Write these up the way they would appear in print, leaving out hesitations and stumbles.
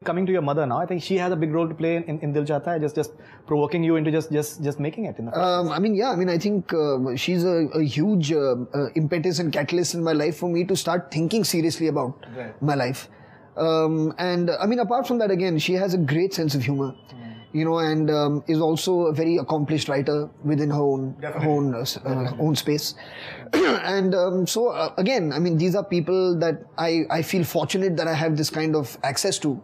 Coming to your mother now, I think she has a big role to play in Dil Chahta Hai, just provoking you into just making it. In the I think she's a huge impetus and catalyst in my life for me to start thinking seriously about my life. Apart from that, again, she has a great sense of humor. And is also a very accomplished writer within her own space. Again, these are people that I feel fortunate that I have this kind of access to.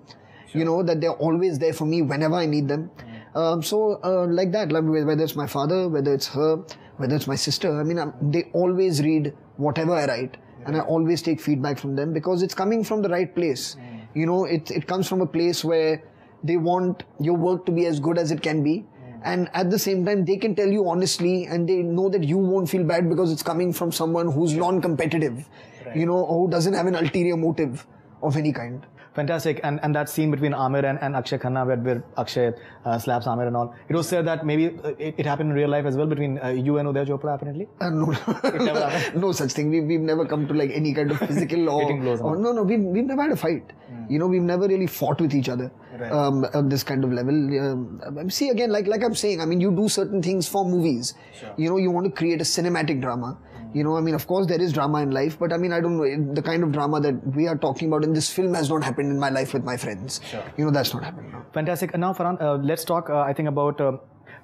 Sure. That they're always there for me whenever I need them. Like that, whether it's my father, whether it's her, whether it's my sister, they always read whatever I write. And I always take feedback from them because it's coming from the right place. It comes from a place where they want your work to be as good as it can be. And at the same time, they can tell you honestly and they know that you won't feel bad because it's coming from someone who's non-competitive, or who doesn't have an ulterior motive of any kind. Fantastic. And that scene between Amir and Akshay Khanna where Akshay slaps Amir and all, it was said that maybe it happened in real life as well between you and Uday Chopra apparently? No. It never happened? No such thing. We've never come to like any kind of physical No, we've never had a fight. We've never really fought with each other at this kind of level. See, again, like I'm saying, you do certain things for movies. Sure. You want to create a cinematic drama. Of course there is drama in life, but I don't know, the kind of drama that we are talking about in this film has not happened in my life with my friends. Sure. That's not happened now. Fantastic. And now, Farhan, let's talk, I think, about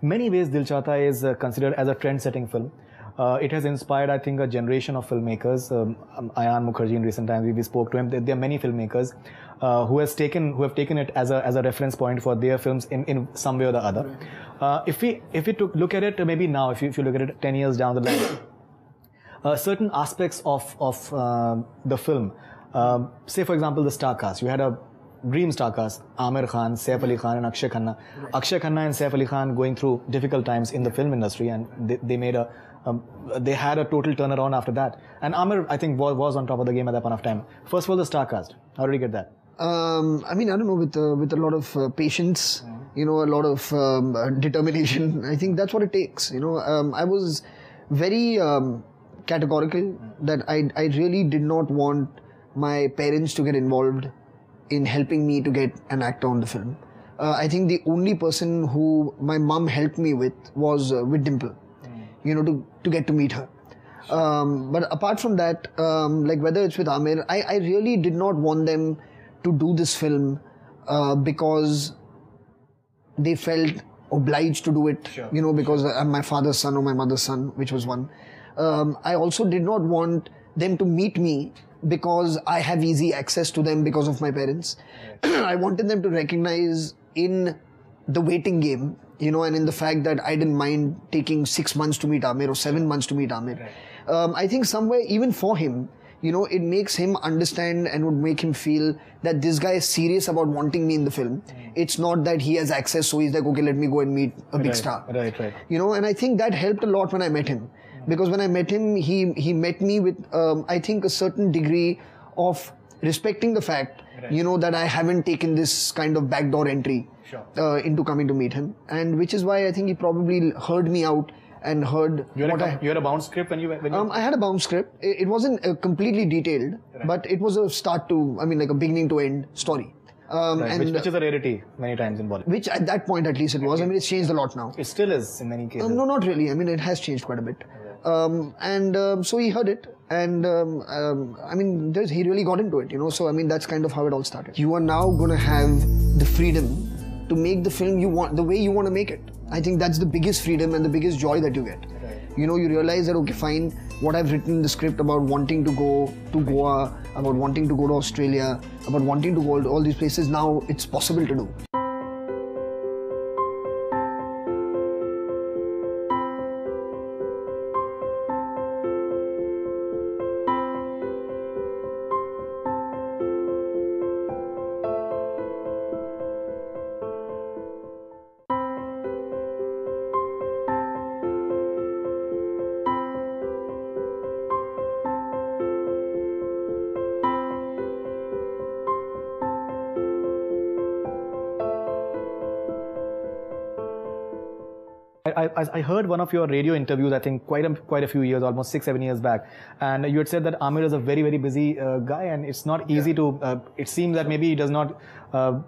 many ways Dil Chahta Hai is considered as a trend-setting film. It has inspired, I think, a generation of filmmakers. Ayan Mukherjee in recent times, we spoke to him. There are many filmmakers who have taken it as a reference point for their films in some way or the other. If we look at it, maybe now, if you look at it 10 years down the line, certain aspects of the film, say for example the star cast, you had a dream star cast, Amir Khan, Saif Ali Khan and Akshay Khanna. Akshay Khanna and Saif Ali Khan going through difficult times in the film industry, and they had a total turnaround after that. And Amir, I think, was on top of the game at that point of time. First of all, the star cast, how did you get that? I don't know, with a lot of patience, a lot of determination. I think that's what it takes. I was very categorical that I really did not want my parents to get involved in helping me to get an actor on the film. I think the only person who my mom helped me with was with Dimple, to get to meet her. But apart from that, like whether it's with Amir, I really did not want them to do this film because they felt obliged to do it, sure. Because I'm my father's son or my mother's son, which was one. I also did not want them to meet me because I have easy access to them because of my parents. Right. I wanted them to recognize in the waiting game, and in the fact that I didn't mind taking 6 months to meet Amir or 7 months to meet Amir. Right. I think somewhere, even for him, it makes him understand and would make him feel that this guy is serious about wanting me in the film. It's not that he has access, so he's like, okay, let me go and meet a big star. Right. And I think that helped a lot when I met him. Because when I met him, he met me with, I think, a certain degree of respecting the fact, that I haven't taken this kind of backdoor entry into coming to meet him. And which is why I think he probably heard me out and heard you had a bound script when you I had a bound script. It wasn't completely detailed, right. But it was a start to, like a beginning to end story. Right. Which is a rarity many times in Bollywood. Which at that point at least it was. It's changed a lot now. It still is in many cases. No, not really. It has changed quite a bit. So he heard it, and he really got into it, So that's kind of how it all started. You are now going to have the freedom to make the film you want, the way you want to make it. I think that's the biggest freedom and the biggest joy that you get. Right. You realize that, okay, fine, what I've written in the script about wanting to go to Goa, about wanting to go to Australia, about wanting to go to all these places, now it's possible to do. I heard one of your radio interviews, I think quite a few years, almost 6-7 years back, and you had said that Amir is a very very busy guy, and it's not easy to. It seems that maybe he does not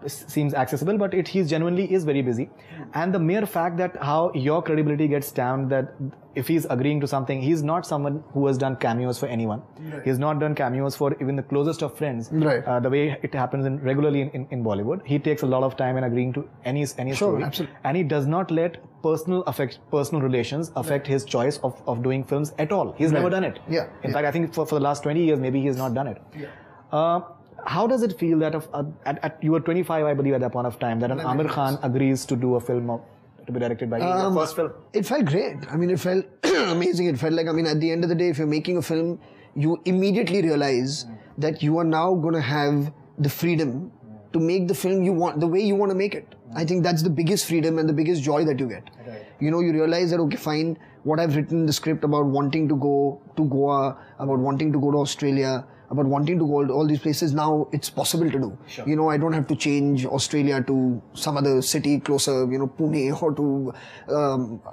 seems accessible, but he's genuinely is very busy, and the mere fact that how your credibility gets stamped that if he's agreeing to something, he's not someone who has done cameos for anyone. Right. He's not done cameos for even the closest of friends. Right. The way it happens regularly in Bollywood, he takes a lot of time in agreeing to any story, absolutely. and he does not let personal relations affect his choice of doing films at all. He's never done it. Yeah. In fact, I think for the last 20 years, maybe he has not done it. Yeah. How does it feel that you were 25, I believe, at that point of time, that an Amir Khan agrees to do a film to be directed by you, your first film? It felt great. I mean, it felt amazing. It felt like, I mean, at the end of the day, if you're making a film, you immediately realize that you are now going to have the freedom to make the film you want, the way you want to make it. I think that's the biggest freedom and the biggest joy that you get. Right. You know, you realize that, okay, fine, what I've written in the script about wanting to go to Goa, about wanting to go to Australia, about wanting to go to all these places, now it's possible to do. Sure. You know, I don't have to change Australia to some other city closer, you know, Pune, or to,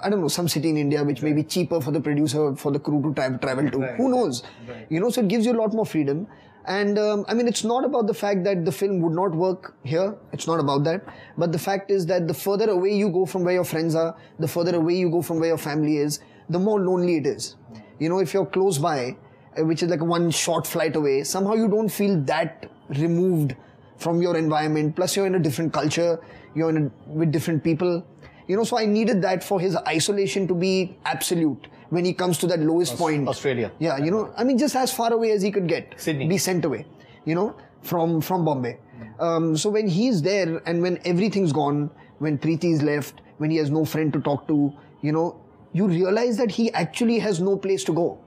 I don't know, some city in India which may be cheaper for the producer, for the crew to travel to. Who knows? You know, so it gives you a lot more freedom. And I mean, it's not about the fact that the film would not work here. It's not about that. But the fact is that the further away you go from where your friends are, the further away you go from where your family is, the more lonely it is. You know, if you're close by, which is like one short flight away, somehow you don't feel that removed from your environment. Plus you're in a different culture, you're with different people. You know, so I needed that for his isolation to be absolute when he comes to that lowest point. Australia. Yeah, you know, I mean, just as far away as he could get. Sydney. Be sent away, you know, from Bombay. So when he's there and when everything's gone, when Preeti's left, when he has no friend to talk to, you know, you realize that he actually has no place to go.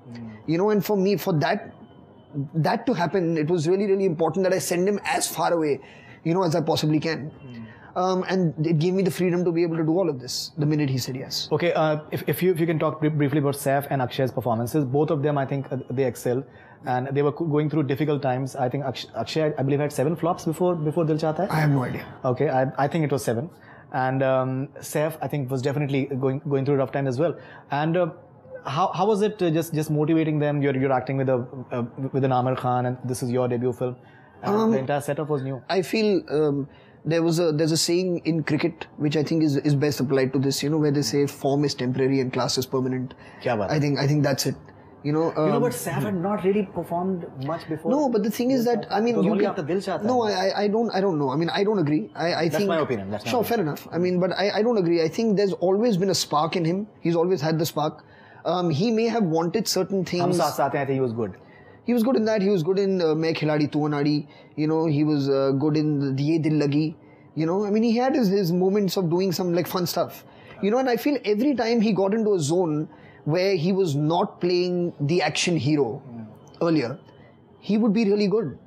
You know, and for me, for that to happen, it was really, really important that I send him as far away, you know, as I possibly can. And it gave me the freedom to be able to do all of this the minute he said yes. Okay, if you can talk briefly about Saif and Akshay's performances, both of them, I think they excel, and they were going through difficult times. I think Akshay, I believe, had 7 flops before Dil Chahta Hai. I have no idea. Okay, I think it was 7, and Saif, I think, was definitely going through a rough time as well. And how was it just motivating them? You're acting with an Amir Khan, and this is your debut film, and the entire setup was new. I feel there's a saying in cricket which I think is best applied to this. You know, where they say form is temporary and class is permanent. Kya baat? I think that's it. You know, but Saif had not really performed much before. No, but the thing is that, I mean, only after Dil Chahta Hai. No, I don't know. I mean, I don't agree. I That's think my opinion. That's sure, fair enough. I mean, but I don't agree. I think there's always been a spark in him. He's always had the spark. He may have wanted certain things. Hum Saath Saath Hain, I think he was good. He was good in that. He was good in Main Khiladi Tu Anadi. You know, he was good in Ye Dil Lagi. You know, I mean, he had his moments of doing some like fun stuff. You know, and I feel every time he got into a zone where he was not playing the action hero earlier, he would be really good.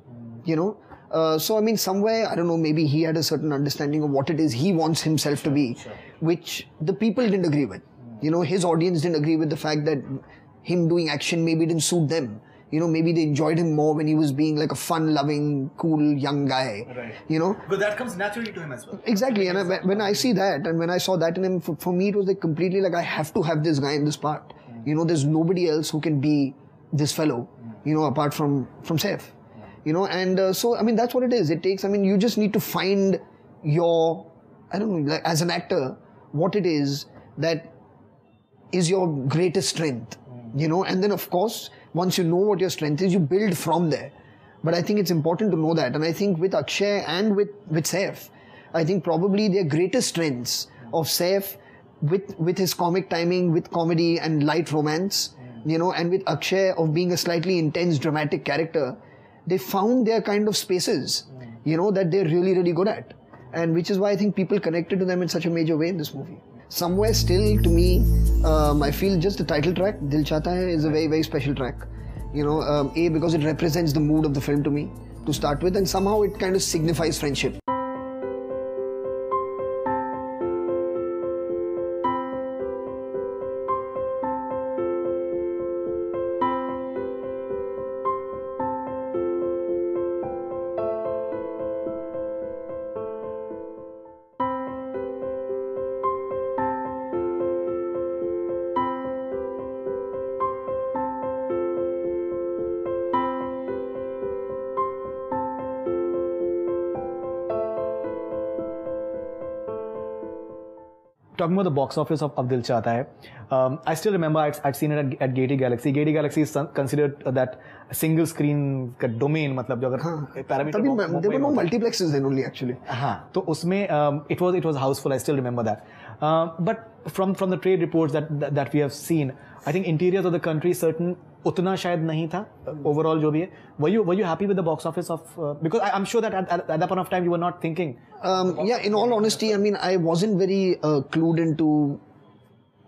You know, so I mean, somewhere, I don't know, maybe he had a certain understanding of what it is he wants himself to be, which the people didn't agree with. You know, his audience didn't agree with the fact that him doing action maybe didn't suit them. You know, maybe they enjoyed him more when he was being like a fun-loving, cool, young guy. Right. You know? But that comes naturally to him as well. Exactly. And when I see that, and when I saw that in him, for me it was like completely like, I have to have this guy in this part. You know, there's nobody else who can be this fellow, you know, apart from Saif. You know, and so, I mean, that's what it is. It takes, I mean, you just need to find your, I don't know, like, as an actor, what it is that is your greatest strength. You know, and then of course, once you know what your strength is, you build from there. But I think it's important to know that. And I think with Akshay and with Saif, I think probably their greatest strengths of Saif with his comic timing, with comedy and light romance, you know, and with Akshay of being a slightly intense, dramatic character, they found their kind of spaces, you know, that they're really, really good at. And which is why I think people connected to them in such a major way in this movie. Somewhere still, to me, I feel just the title track, Dil Chahta Hai, is a very, very special track. You know, because it represents the mood of the film to me, to start with, and somehow it kind of signifies friendship. talking about the box office of Dil Chahta Hai, I still remember I'd seen it at Gaiety Galaxy. Gaiety Galaxy is considered that single screen का domain, मतलब जो अगर parameter there were no multiplexes then only actually. हाँ, तो उसमें it was houseful. I still remember that. But from the trade reports that we have seen, I think interiors of the country certain उतना शायद नहीं था overall जो भी है. Were you happy with the box office of because I'm sure that at that point of time you were not thinking. Yeah, in all honesty, I mean, I wasn't very clued into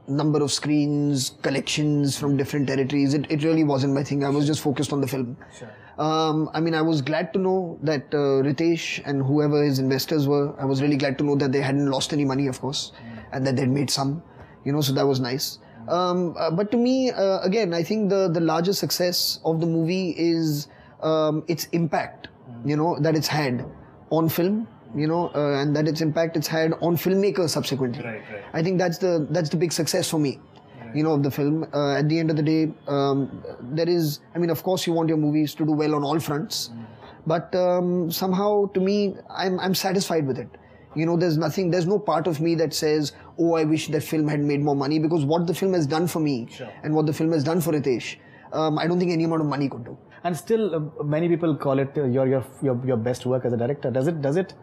number of screens, collections from different territories. It really wasn't my thing. I was just focused on the film. Sure. I mean, I was glad to know that Ritesh and whoever his investors were, I was really glad to know that they hadn't lost any money, of course, and that they'd made some, so that was nice. But to me, again, I think the larger success of the movie is its impact, that it's had on film, and that its impact it's had on filmmakers subsequently. Right. I think that's the big success for me, of the film. At the end of the day, there is, I mean, of course you want your movies to do well on all fronts, but somehow to me, I'm satisfied with it. There's no part of me that says, oh, I wish that film had made more money, because what the film has done for me and what the film has done for Ritesh, I don't think any amount of money could do. And still, many people call it your best work as a director. Does it?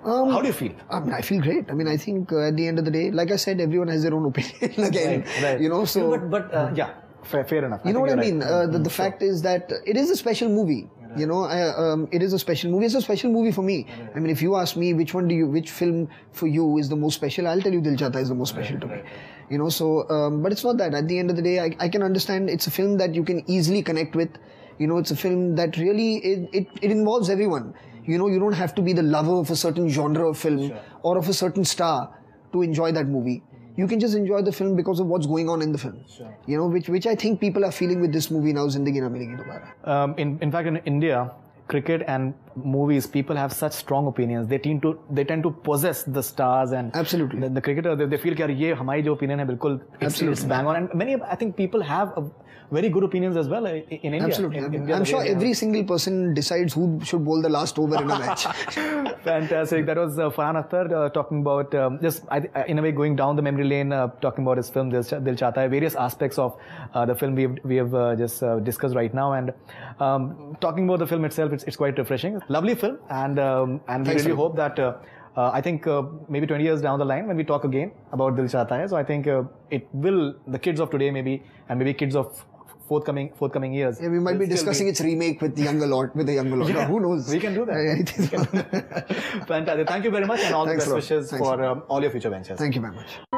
How do you feel? I mean, I feel great. I mean, I think at the end of the day, like I said, everyone has their own opinion again. Right. So. But yeah, fair enough. You know what I mean? The fact is that it is a special movie. It is a special movie. It's a special movie for me. I mean, if you ask me which film for you is the most special, I'll tell you Dil Chahta is the most special to me. But it's not that. At the end of the day, I can understand it's a film that you can easily connect with. It's a film that really, it involves everyone. You don't have to be the lover of a certain genre of film or of a certain star to enjoy that movie. You can just enjoy the film because of what's going on in the film. Which I think people are feeling with this movie now, Zindagi Na Milegi Dobara. In fact, in India, cricket and movies, people have such strong opinions. They tend to possess the stars and absolutely the cricketer. They feel that ये हमारी जो opinion है बिल्कुल it's bang on. And many, I think, people have very good opinions as well in India. Absolutely. I'm sure every single person decides who should bowl the last over in a match. Fantastic. That was Farhan Akhtar talking about in a way going down the memory lane, talking about his film Dil Chahta Hai, various aspects of the film we have just discussed right now, and talking about the film itself, it's quite refreshing. Lovely film, and we really hope that I think maybe 20 years down the line when we talk again about Dil Chahta Hai, so I think it will, the kids of today maybe, and maybe kids of forthcoming years. Yeah, we might be discussing its remake with the younger lot. Yeah, who knows? We can do that. Fantastic. Thank you very much, and all the best wishes for all your future ventures. Thank you very much.